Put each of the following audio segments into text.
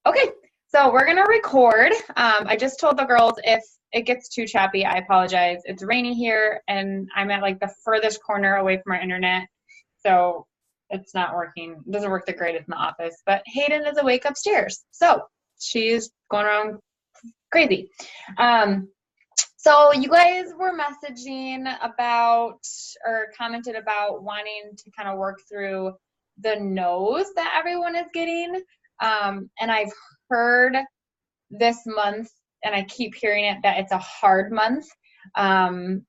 Okay, so we're gonna record. I just told the girls if it gets too choppy, I apologize. It's rainy here, and I'm at like the furthest corner away from our internet, so it's not working. It doesn't work the greatest in the office. But Hayden is awake upstairs, so she's going around crazy. So you guys were messaging about or commented about wanting to kind of work through the no's that everyone is getting. And I've heard this month, and I keep hearing it, that it's a hard month. And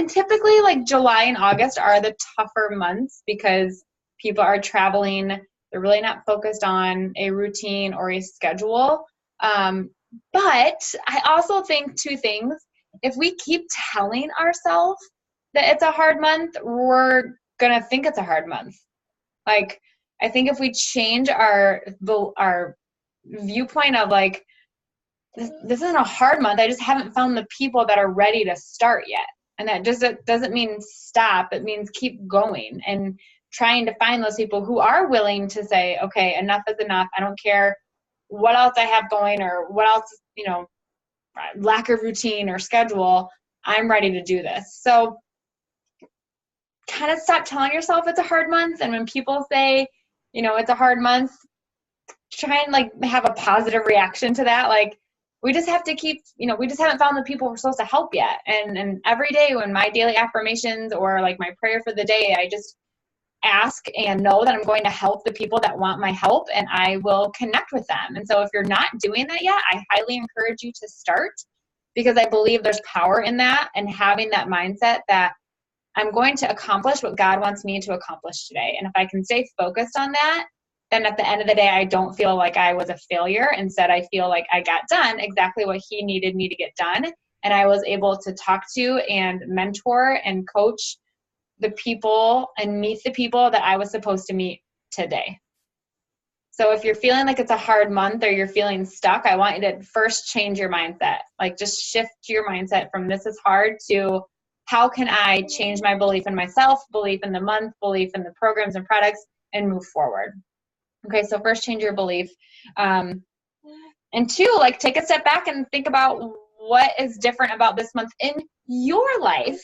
typically like July and August are the tougher months because people are traveling. They're really not focused on a routine or a schedule. But I also think two things. If we keep telling ourselves that it's a hard month, we're going to think it's a hard month. Like, I think if we change our viewpoint of like, this isn't a hard month, I just haven't found the people that are ready to start yet. And that doesn't mean stop. It means keep going and trying to find those people who are willing to say, okay, enough is enough. I don't care what else I have going or what else, lack of routine or schedule. I'm ready to do this. So kind of stop telling yourself it's a hard month. And when people say, it's a hard month, try and like have a positive reaction to that. Like, we just have to keep, we just haven't found the people we're supposed to help yet. And every day when my daily affirmations or like my prayer for the day, I just ask and know that I'm going to help the people that want my help, and I will connect with them. And so if you're not doing that yet, I highly encourage you to start, because I believe there's power in that and having that mindset that I'm going to accomplish what God wants me to accomplish today. And if I can stay focused on that, then at the end of the day, I don't feel like I was a failure. Instead, I feel like I got done exactly what He needed me to get done. And I was able to talk to and mentor and coach the people and meet the people that I was supposed to meet today. So if you're feeling like it's a hard month or you're feeling stuck, I want you to first change your mindset. Like, just shift your mindset from this is hard to how can I change my belief in myself, belief in the month, belief in the programs and products, and move forward. Okay, so first change your belief. And two, like, take a step back and think about what is different about this month in your life.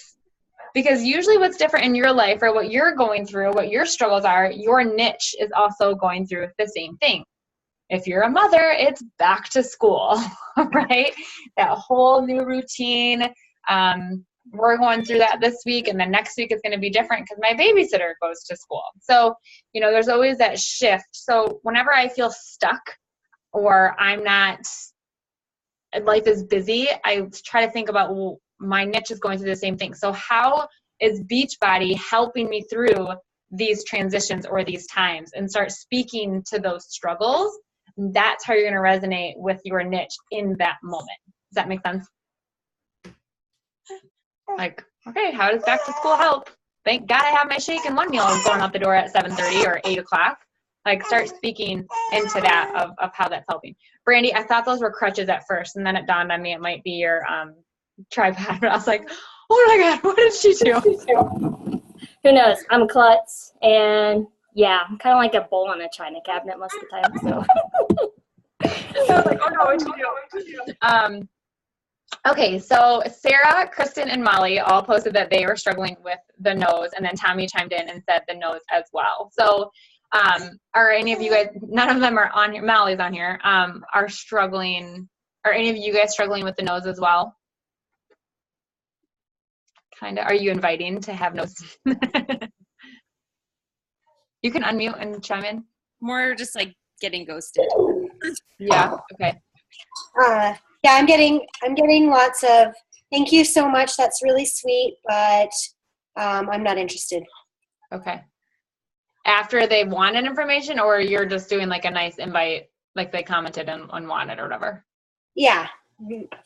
Because usually what's different in your life or what you're going through, what your struggles are, your niche is also going through the same thing. If you're a mother, it's back to school, right? That whole new routine. We're going through that this week, and then next week is going to be different because my babysitter goes to school. So, there's always that shift. So whenever I feel stuck or life is busy, I try to think about, well, my niche is going through the same thing. So how is Beachbody helping me through these transitions or these times, and start speaking to those struggles? That's how you're going to resonate with your niche in that moment. Does that make sense? Like, okay, how does back to school help? Thank God I have my shake and one meal going out the door at 7:30 or 8 o'clock. Like, start speaking into that of how that's helping. Brandy, I thought those were crutches at first, and then it dawned on me it might be your tripod. But I was like, oh my God, what did she do? Who knows? I'm a klutz, and yeah, I'm kind of like a bowl in a china cabinet most of the time. So. I was like, oh no, what did you do? Okay, so Sarah, Kristen, and Molly all posted that they were struggling with the nose, and then Tommy chimed in and said the nose as well. So are any of you guys, none of them are on here, Molly's on here, are struggling, are any of you guys struggling with the nose as well? Kind of. Are you inviting to have nose? You can unmute and chime in. More just like getting ghosted. Yeah, okay. Yeah, I'm getting lots of thank you so much. That's really sweet, but I'm not interested. Okay. After they wanted information, or you're just doing like a nice invite, like they commented and wanted or whatever? Yeah,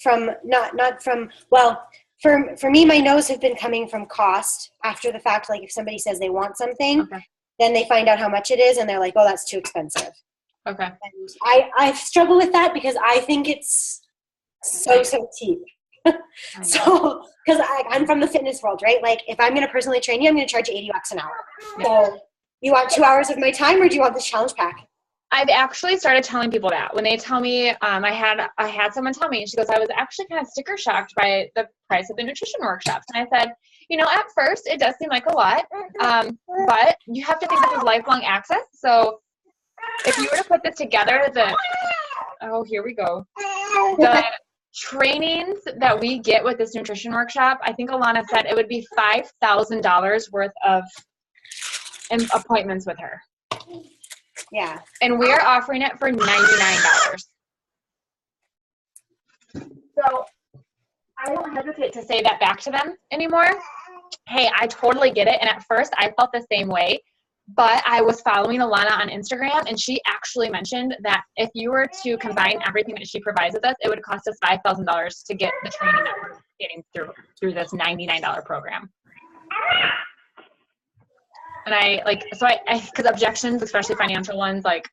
from not from, well, for me, my no's have been coming from cost after the fact. Like if somebody says they want something, okay, then they find out how mumuch it is and they're like, oh, that's too expensive. Okay. And I struggle with that because I think it's so cheap. So, because I'm from the fitness world, right? Like if I'm going to personally train you, I'm going to charge you $80 an hour. Yeah. So you want 2 hours of my time, or do you want this challenge pack? I've actually started telling people that when they tell me, I had someone tell me, and she goes, I was actually kind of sticker shocked by the price of the nutrition workshops. And I said, at first it does seem like a lot, but you have to think this is lifelong access. So if you were to put this together, here we go. The trainings that we get with this nutrition workshop, I think Alana said it would be $5,000 worth of appointments with her. Yeah. And we are offering it for $99. So I don't hesitate to say that back to them anymore. Hey, I totally get it. And at first I felt the same way, but I was following Alana on Instagram, and she actually mentioned that if you were to combine everything that she provides with us, it would cost us $5,000 to get the training that we're getting through this $99 program. And because objections, especially financial ones, like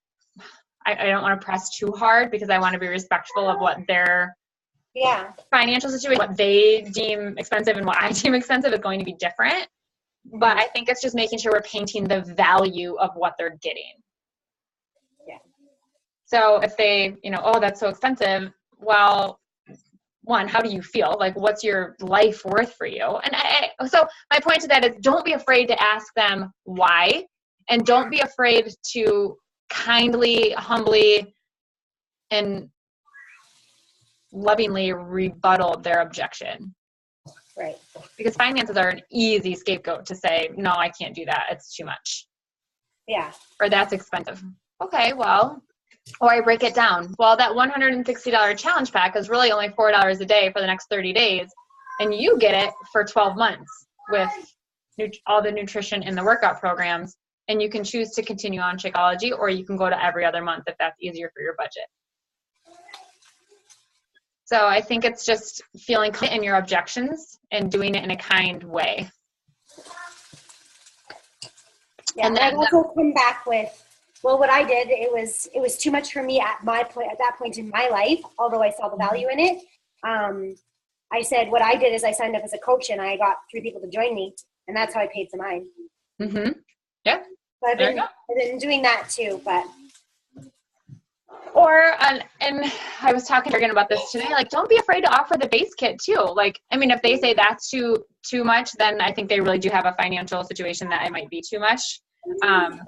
I don't want to press too hard because I want to be respectful of what their financial situation, what they deem expensive and what I deem expensive is going to be different. But I think it's just making sure we're painting the value of what they're getting. Yeah. So if they, that's so expensive, well, one, how do you feel? Like, what's your life worth for you? And so my point to that is, don't be afraid to ask them why, and don't be afraid to kindly, humbly, and lovingly rebuttal their objection. Right. Because finances are an easy scapegoat to say, no, I can't do that. It's too much. Yeah. Or that's expensive. Okay, well, or I break it down. Well, that $160 challenge pack is really only $4 a day for the next 30 days. And you get it for 12 months with all the nutrition in the workout programs. And you can choose to continue on Shakeology, or you can go to every other month if that's easier for your budget. So I think it's just feeling confident in your objections and doing it in a kind way. Yeah, and I've also come back with, well, what I did, it was too much for me at that point in my life, although I saw the value in it. I said what I did is I signed up as a coach, and I got 3 people to join me, and that's how I paid for mine. Mm-hmm. Yeah. So I've been doing that too, but. And I was talking again about this today, like, don't be afraid to offer the base kit too. Like, I mean, if they say that's too much, then I think they really do have a financial situation that it might be too much. But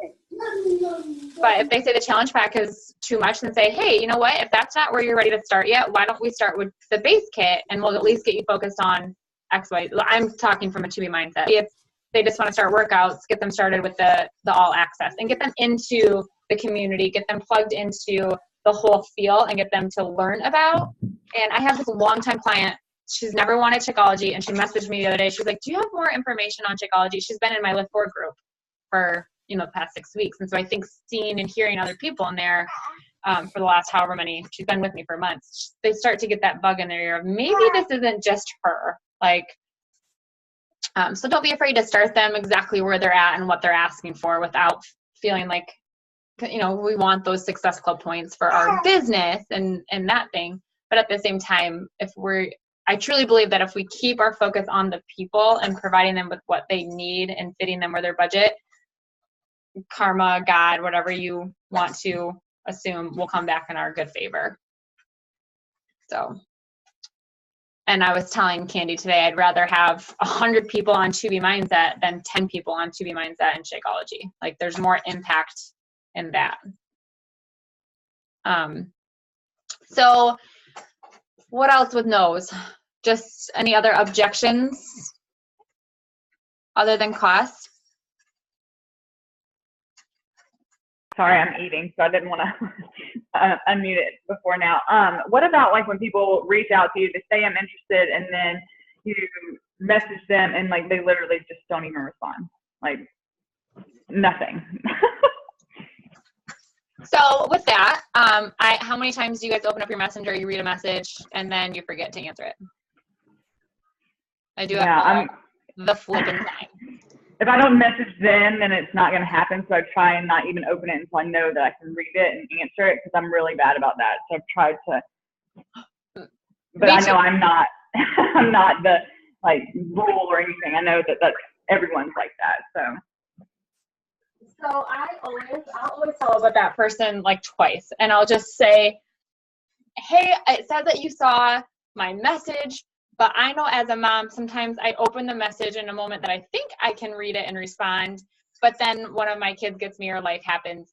if they say the challenge pack is too much, then say, hey, you know what? If that's not where you're ready to start yet, why don't we start with the base kit, and we'll at least get you focused on X, Y. I'm talking from a 2B mindset. If they just want to start workouts, get them started with the all access and get them into the community, get them plugged into the whole feel and get them to learn about. And I have this longtime client. She's never wanted Shakeology, and she messaged me the other day. She was like, do you have more information on Shakeology? She's been in my Lift 4 group for, the past 6 weeks. And so I think seeing and hearing other people in there for the last however many, she's been with me for months, they start to get that bug in their ear of maybe this isn't just her. Like, so don't be afraid to start them exactly where they're at and what they're asking for without feeling like, we want those Success Club points for our business and that thing. But at the same time, I truly believe that if we keep our focus on the people and providing them with what they need and fitting them where their budget, karma, God, whatever you want to assume, will come back in our good favor. So, and I was telling Candy today, I'd rather have 100 people on 2B Mindset than 10 people on 2B Mindset and Shakeology. Like, there's more impact in that. So what else with no's? Just any other objections other than cost? Sorry, I'm eating, so I didn't want to unmute it before now. What about like when people reach out to you to say I'm interested, and then you message them and like they literally just don't even respond, like nothing. So with that, how many times do you guys open up your messenger, you read a message, and then you forget to answer it? I do have the flipping time. If I don't message them, then it's not going to happen. So I try and not even open it until I know that I can read it and answer it, because I'm really bad about that. So I've tried to, but I know I'm not, I'm not the like rule or anything. I know that everyone's like that. So. So I'll always follow up with that person like twice, and I'll just say, hey, it says that you saw my message, but I know as a mom, sometimes I open the message in a moment that I think I can read it and respond, but then one of my kids gets me or life happens.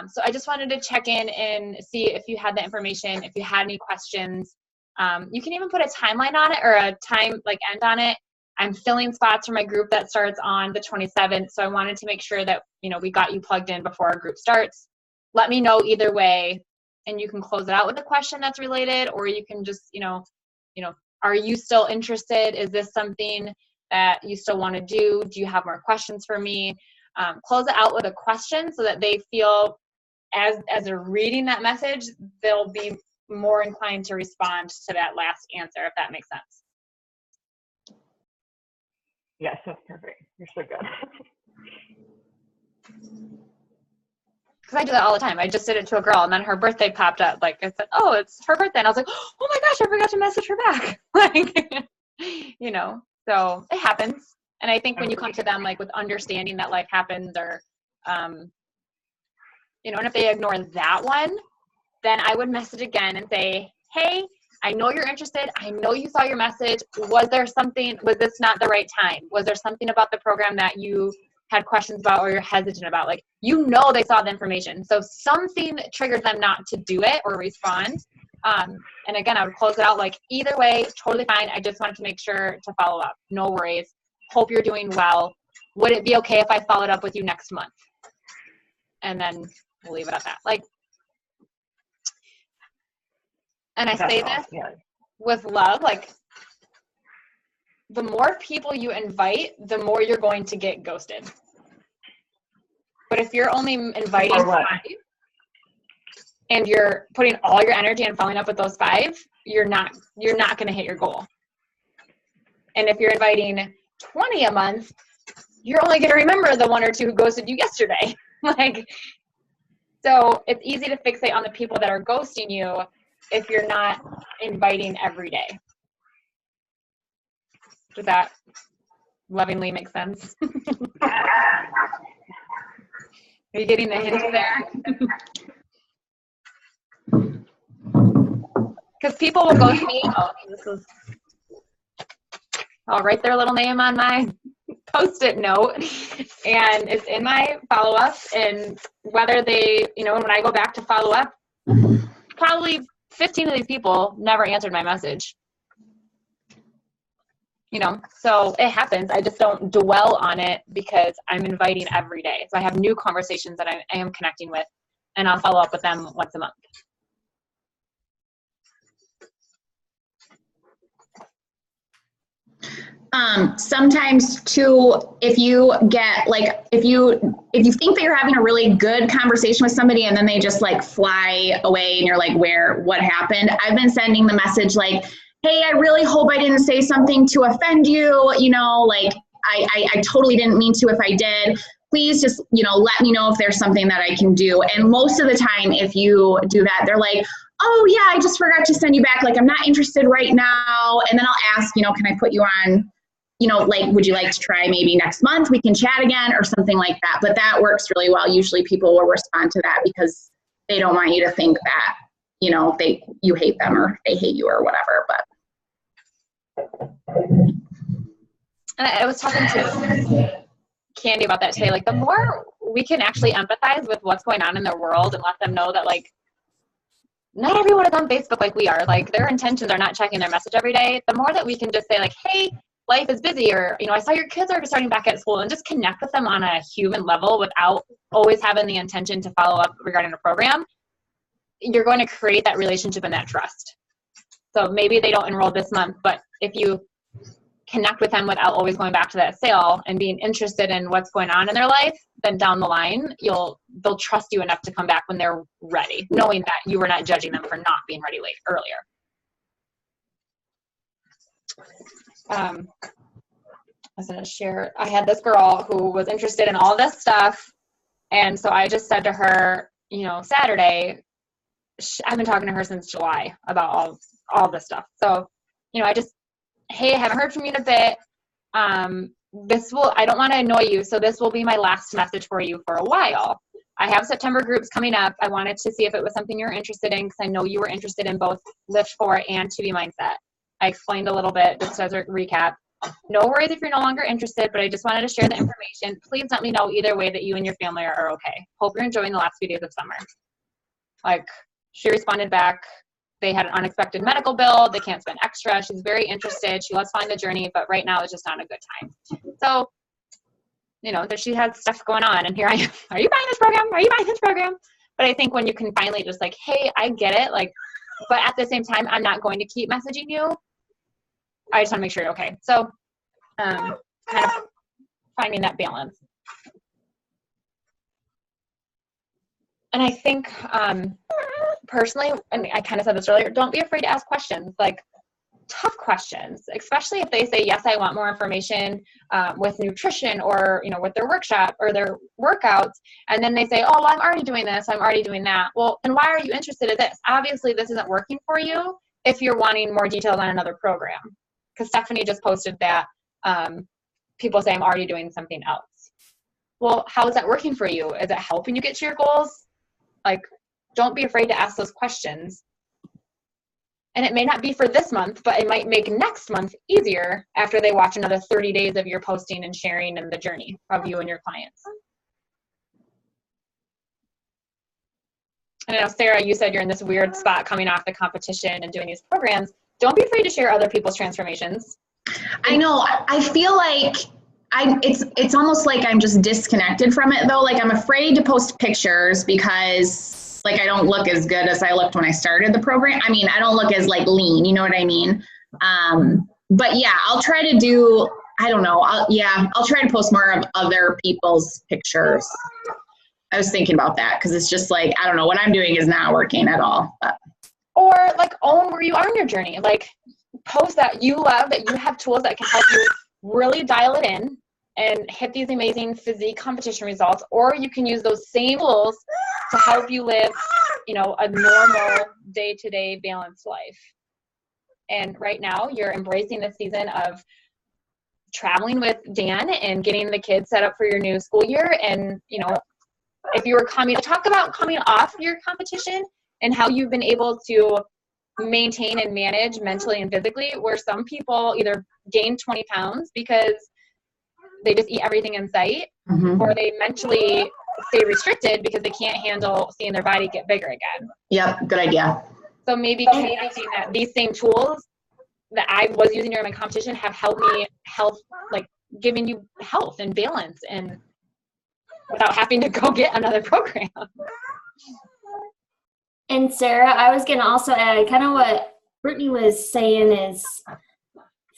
So I just wanted to check in and see if you had the information, if you had any questions. You can even put a timeline on it or a time like end on it. I'm filling spots for my group that starts on the 27th. So I wanted to make sure that, we got you plugged in before our group starts. Let me know either way, and you can close it out with a question that's related, or you can just, are you still interested? Is this something that you still want to do? Do you have more questions for me? Close it out with a question so that they feel as they're reading that message, they'll be more inclined to respond to that last answer, if that makes sense. Yes, that's perfect. You're so good. Because I do that all the time. I just did it to a girl, and then her birthday popped up. Like, I said, oh, it's her birthday. And I was like, oh my gosh, I forgot to message her back. So it happens. And I think when you come to them, like, with understanding that life happens, or, and if they ignore that one, then I would message again and say, hey, I know you're interested. I know you saw your message. Was this not the right time? Was there something about the program that you had questions about or you're hesitant about? Like, they saw the information. So something triggered them not to do it or respond. And again, I would close it out like, either way, totally fine. I just wanted to make sure to follow up. No worries. Hope you're doing well. Would it be okay if I followed up with you next month? And then we'll leave it at that. Like, and I say this with love, like, the more people you invite, the more you're going to get ghosted. But if you're only inviting 5 and you're putting all your energy and following up with those 5, you're not going to hit your goal. And if you're inviting 20 a month, you're only going to remember the 1 or 2 who ghosted you yesterday. So it's easy to fixate on the people that are ghosting you if you're not inviting every day. Does that lovingly make sense? Are you getting the hint there? Because people will ghost me. I'll write their little name on my Post-it note, and it's in my follow-up. And whether they, when I go back to follow up, probably 15 of these people never answered my message. So it happens. I just don't dwell on it because I'm inviting every day. So I have new conversations that I am connecting with, and I'll follow up with them once a month. Sometimes too, if you get if you think that you're having a really good conversation with somebody and then they just like fly away and you're like, what happened? I've been sending the message like, hey, I really hope I didn't say something to offend you. I totally didn't mean to if I did. Please just, let me know if there's something that I can do. And most of the time, if you do that, they're like, oh yeah, I just forgot to send you back. Like, I'm not interested right now. And then I'll ask, can I put you on, would you like to try maybe next month? We can chat again or something like that. But that works really well. Usually people will respond to that because they don't want you to think that, you hate them or they hate you or whatever. But I was talking to Candy about that today. Like, the more we can actually empathize with what's going on in their world and let them know that, like, not everyone is on Facebook like we are. Like, their intentions are not checking their message every day. The more that we can just say, like, hey, life is busy, or, I saw your kids are starting back at school, and just connect with them on a human level without always having the intention to follow up regarding a program, you're going to create that relationship and that trust. So maybe they don't enroll this month, but if you connect with them without always going back to that sale and being interested in what's going on in their life, then down the line, they'll trust you enough to come back when they're ready, knowing that you were not judging them for not being ready earlier. I was going to share, I had this girl who was interested in all this stuff. And so I just said to her, Saturday, I've been talking to her since July about all this stuff. So, I just, hey, I haven't heard from you in a bit. I don't want to annoy you, so this will be my last message for you for a while. I have September groups coming up. I wanted to see if it was something you're interested in, because I know you were interested in both Lift 4 and 2B Mindset. I explained a little bit just as a recap. No worries if you're no longer interested, but I just wanted to share the information. Please let me know either way that you and your family are okay. Hope you're enjoying the last few days of summer. Like, she responded back. They had an unexpected medical bill. They can't spend extra. She's very interested. She loves Find the Journey, but right now is just not a good time. So, you know, she has stuff going on, and here I am. Are you buying this program? Are you buying this program? But I think when you can finally just like, hey, I get it. Like, but at the same time, I'm not going to keep messaging you. I just want to make sure you're okay. So, kind of finding that balance. And I think, personally, and I kind of said this earlier, don't be afraid to ask questions, like tough questions, especially if they say, yes, I want more information with nutrition or, you know, with their workshop or their workouts. And then they say, oh, well, I'm already doing this. I'm already doing that. Well, then why are you interested in this? Obviously, this isn't working for you if you're wanting more details on another program. Because Stephanie just posted that people say I'm already doing something else. Well, how is that working for you? Is it helping you get to your goals? Like, don't be afraid to ask those questions. And it may not be for this month, but it might make next month easier after they watch another 30 days of your posting and sharing and the journey of you and your clients. And I know, Sarah, you said you're in this weird spot coming off the competition and doing these programs. Don't be afraid to share other people's transformations. I know. I feel like it's almost like I'm just disconnected from it though. Like I'm afraid to post pictures because like I don't look as good as I looked when I started the program. I mean, I don't look as like lean, you know what I mean? But yeah, I'll try to do, I don't know. I'll try to post more of other people's pictures. I was thinking about that because it's just like, I don't know, what I'm doing is not working at all. But. Or like own where you are in your journey. Like post that you love, that you have tools that can help you really dial it in and hit these amazing physique competition results, or you can use those same tools to help you live, you know, a normal day-to-day balanced life. And right now you're embracing the season of traveling with Dan and getting the kids set up for your new school year. And, you know, if you were talk about coming off your competition and how you've been able to maintain and manage mentally and physically, where some people either gain 20 pounds because they just eat everything in sight, or they mentally stay restricted because they can't handle seeing their body get bigger again. Yep, good idea. So maybe connecting that these same tools that I was using during my competition have helped me like giving you health and balance and without having to go get another program. And Sarah, I was going to also add kind of what Brittany was saying is,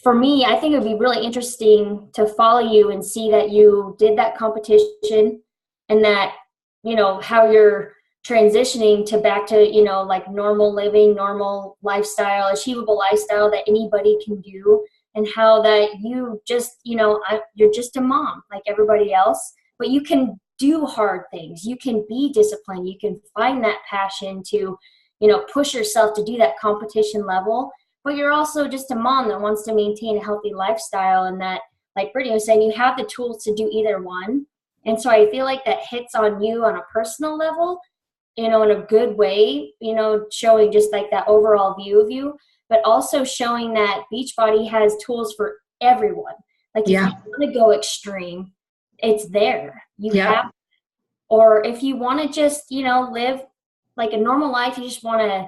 for me, I think it would be really interesting to follow you and see that you did that competition and that, you know, how you're transitioning to back to, you know, like normal living, normal lifestyle, achievable lifestyle that anybody can do, and how that you just, you know, you're just a mom like everybody else, but you can do hard things. You can be disciplined. You can find that passion to, you know, push yourself to do that competition level. But you're also just a mom that wants to maintain a healthy lifestyle, and that, like Brittany was saying, you have the tools to do either one. And so I feel like that hits on you on a personal level, you know, in a good way, you know, showing just like that overall view of you, but also showing that Beachbody has tools for everyone. Like if you want to go extreme, it's there. You have, or if you want to just, you know, live like a normal life, you just want to,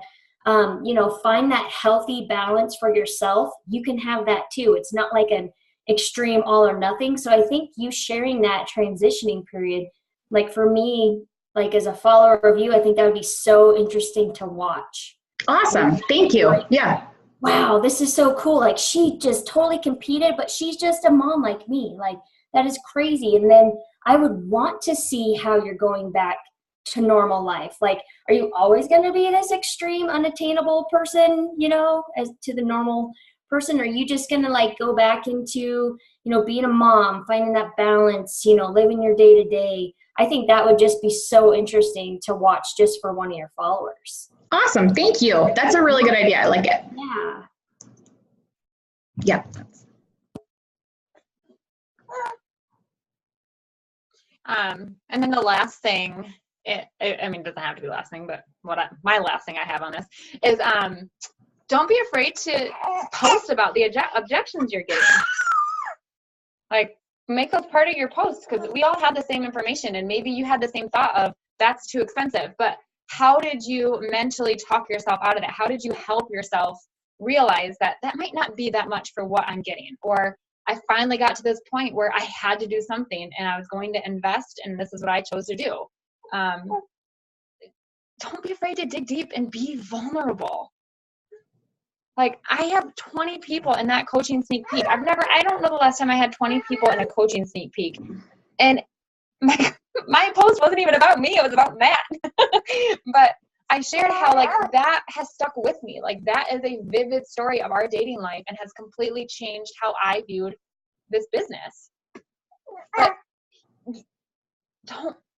you know, find that healthy balance for yourself, you can have that too. It's not like an extreme all or nothing. So I think you sharing that transitioning period, like for me, like as a follower of you, I think that would be so interesting to watch. Awesome. Thank you. Yeah. Wow, this is so cool. Like she just totally competed, but she's just a mom like me. Like that is crazy. And then I would want to see how you're going back to normal life. Like, are you always going to be this extreme, unattainable person, you know, as to the normal person? Or are you just going to like go back into, you know, being a mom, finding that balance, you know, living your day to day? I think that would just be so interesting to watch just for one of your followers. Awesome. Thank you. That's a really good idea. I like it. Yeah. Yeah. And then the last thing, I mean, it doesn't have to be the last thing, but my last thing I have on this is don't be afraid to post about the objections you're getting. Like, make those part of your posts, because we all have the same information, and maybe you had the same thought of that's too expensive, but how did you mentally talk yourself out of that? How did you help yourself realize that that might not be that much for what I'm getting? Or I finally got to this point where I had to do something and I was going to invest, and this is what I chose to do. Don't be afraid to dig deep and be vulnerable. Like, I have 20 people in that coaching sneak peek. I don't know the last time I had 20 people in a coaching sneak peek. And my post wasn't even about me, it was about Matt. But I shared how, like, that has stuck with me. Like, that is a vivid story of our dating life and has completely changed how I viewed this business. But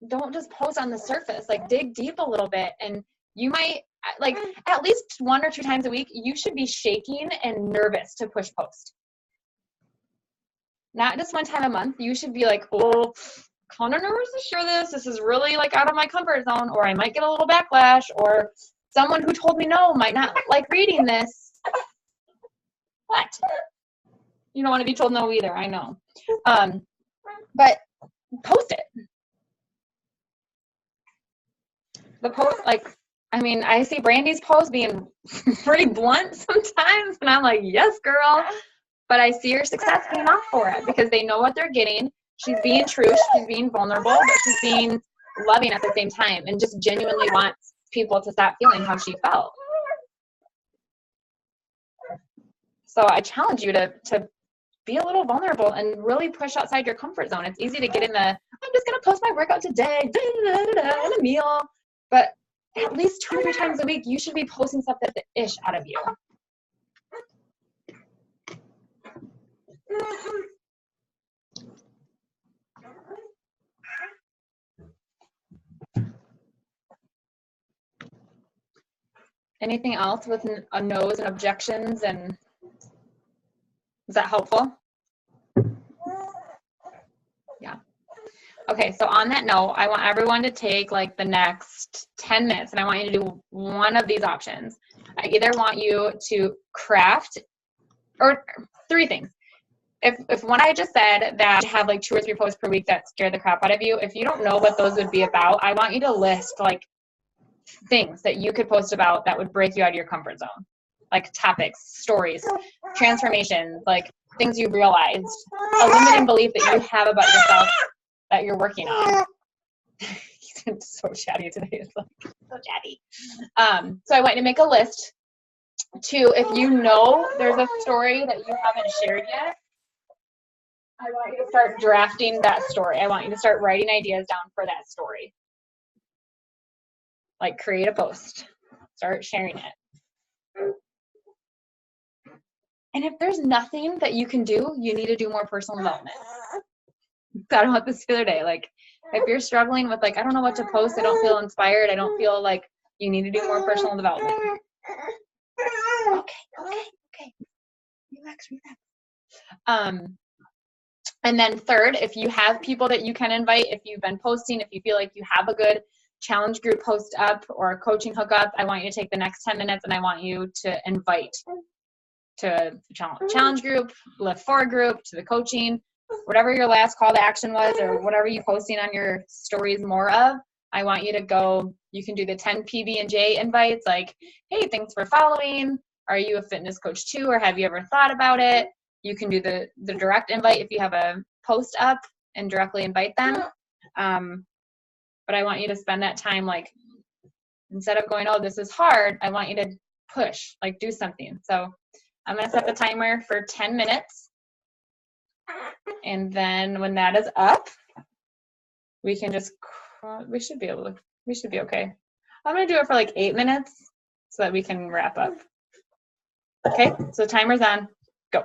don't just post on the surface. Like, dig deep a little bit, and you might, like, at least 1 or 2 times a week, you should be shaking and nervous to push post. Not just 1 time a month. You should be like, oh, kind of nervous to share this. This is really, like, out of my comfort zone, or I might get a little backlash, or someone who told me no might not like reading this. What? You don't want to be told no either, I know. But post it. The post, like, I mean, I see Brandy's post being pretty blunt sometimes, and I'm like, yes, girl. But I see her success being off for it because they know what they're getting. She's being true, she's being vulnerable, but she's being loving at the same time, and just genuinely wants people to stop feeling how she felt. So I challenge you to be a little vulnerable and really push outside your comfort zone. It's easy to get in the, I'm just going to post my workout today, and a meal. But at least 2 or 3 times a week, you should be posting stuff that's the ish out of you. Anything else with no's and objections? And is that helpful? Yeah. Okay, so on that note, I want everyone to take like the next 10 minutes, and I want you to do one of these options. I either want you to craft, or 3 things. If one I just said that you have like 2 or 3 posts per week that scare the crap out of you, if you don't know what those would be about, I want you to list like things that you could post about that would break you out of your comfort zone. Like topics, stories, transformations, like things you realized, a limiting belief that you have about yourself that you're working on. He's so chatty today. It's like so chatty. So I want you to make a list. 2, if you know there's a story that you haven't shared yet, I want you to start drafting that story. I want you to start writing ideas down for that story. Like, create a post. Start sharing it. And if there's nothing that you can do, you need to do more personal development. I talked about this the other day. Like, if you're struggling with, like, I don't know what to post, I don't feel inspired, I don't feel like, you need to do more personal development. Okay. Relax. And then 3rd, if you have people that you can invite, if you've been posting, if you feel like you have a good challenge group post up or a coaching hookup, I want you to take the next 10 minutes and I want you to invite to the challenge group, Lift Forward group, to the coaching, whatever your last call to action was, or whatever you're posting on your stories more of. I want you to go, you can do the 10 PB&J invites, like, hey, thanks for following. Are you a fitness coach too, or have you ever thought about it? You can do the direct invite if you have a post up and directly invite them. But I want you to spend that time, like, instead of going, oh, this is hard, I want you to push, like, do something. So I'm going to set the timer for 10 minutes. And then when that is up, we can just, we should be okay. I'm going to do it for like 8 minutes so that we can wrap up. Okay, so timer's on. Go.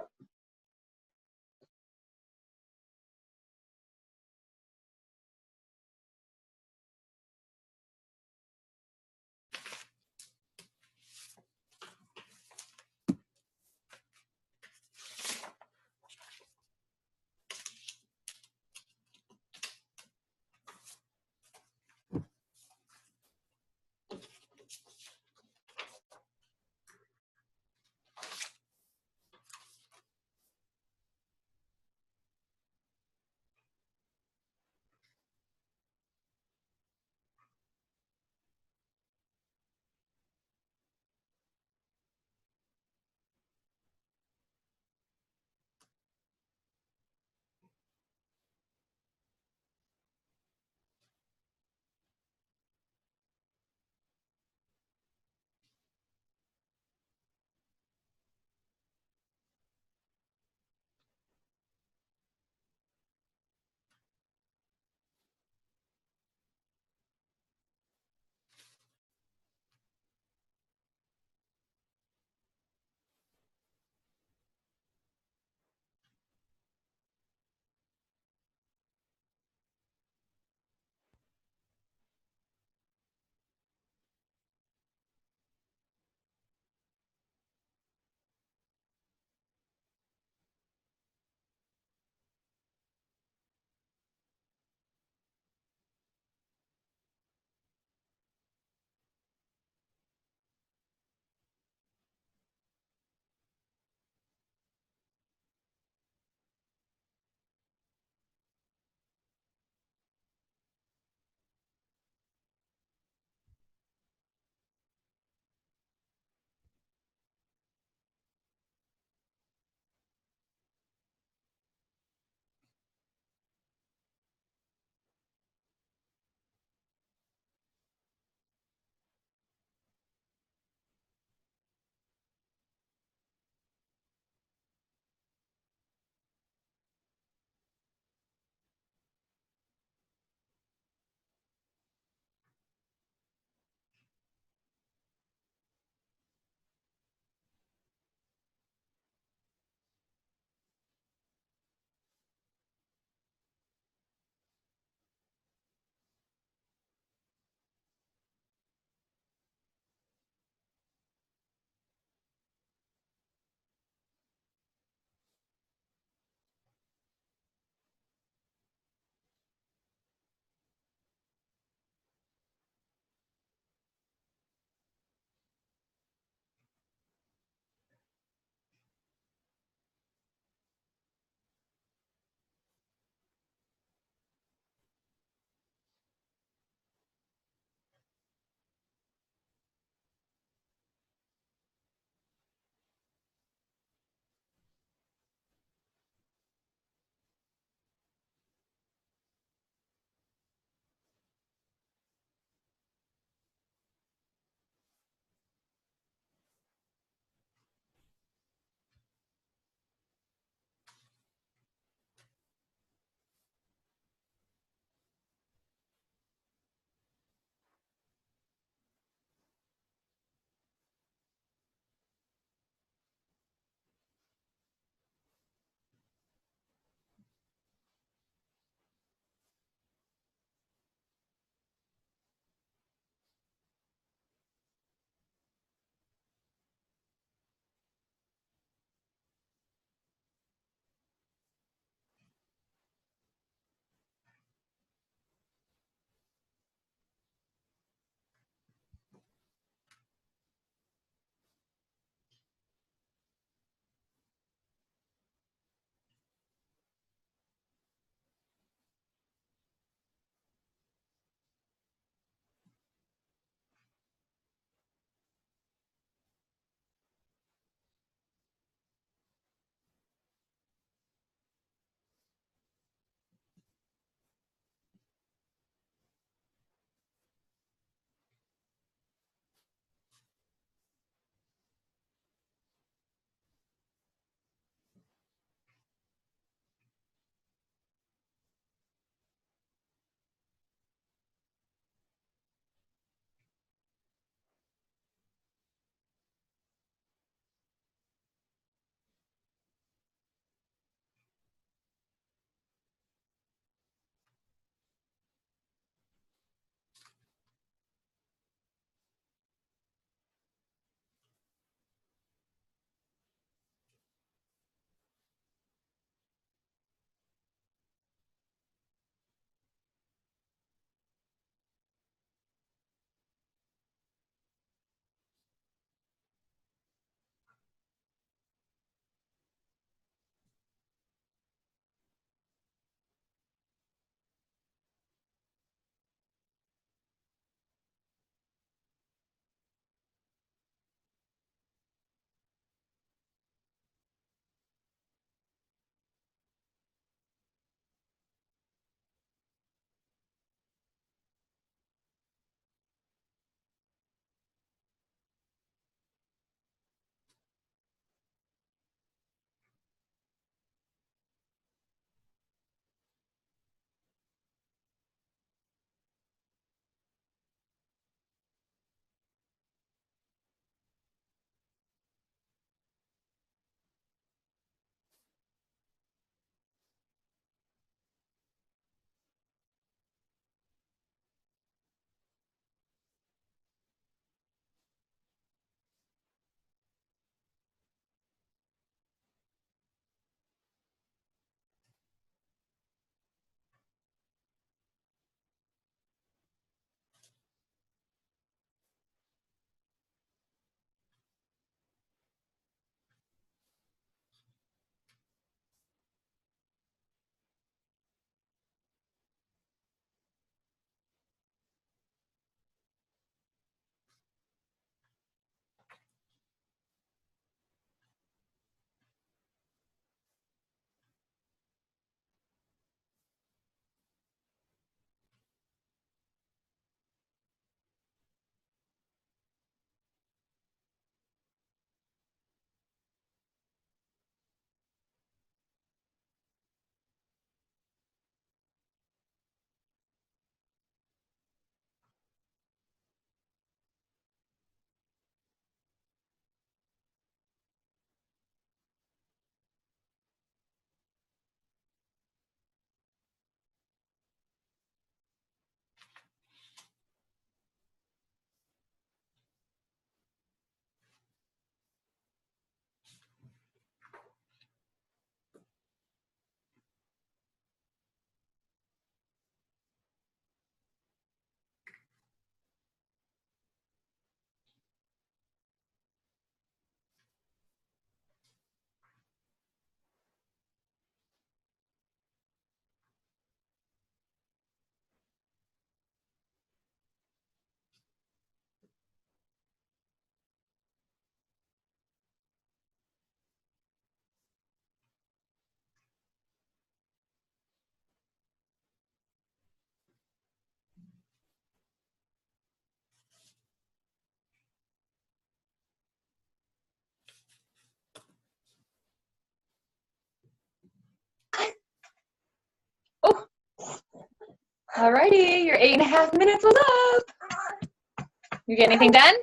Alrighty, your 8.5 minutes was up. You get anything done?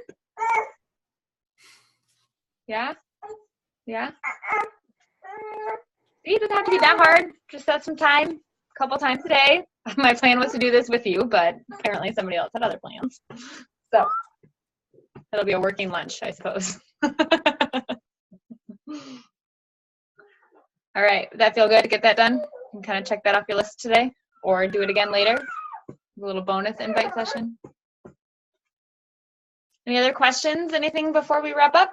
Yeah? Yeah? See, it doesn't have to be that hard. Just set some time, a couple times a day. My plan was to do this with you, but apparently somebody else had other plans. So it'll be a working lunch, I suppose. All right, that feel good to get that done? You can kind of check that off your list today or do it again later. A little bonus invite session. Any other questions? Anything before we wrap up?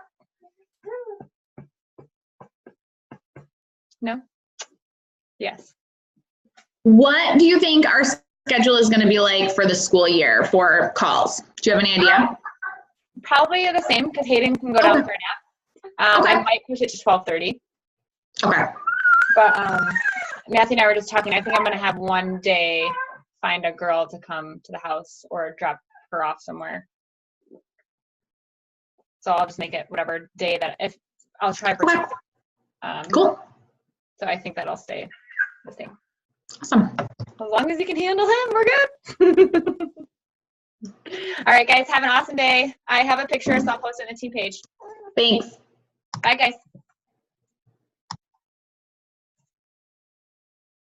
No? Yes. What do you think our schedule is going to be like for the school year for calls? Do you have any idea? Probably the same because Hayden can go down Okay. for a nap. Okay. I might push it to 12:30. Okay. But Matthew and I were just talking. I think I'm going to have one day find a girl to come to the house or drop her off somewhere. So I'll just make it whatever day that if I'll try for Okay. two. Cool. So I think that'll stay the same. Awesome. As long as you can handle him, we're good. All right, guys, have an awesome day. I have a picture, so I'll post it in the T page. Thanks. Bye, guys.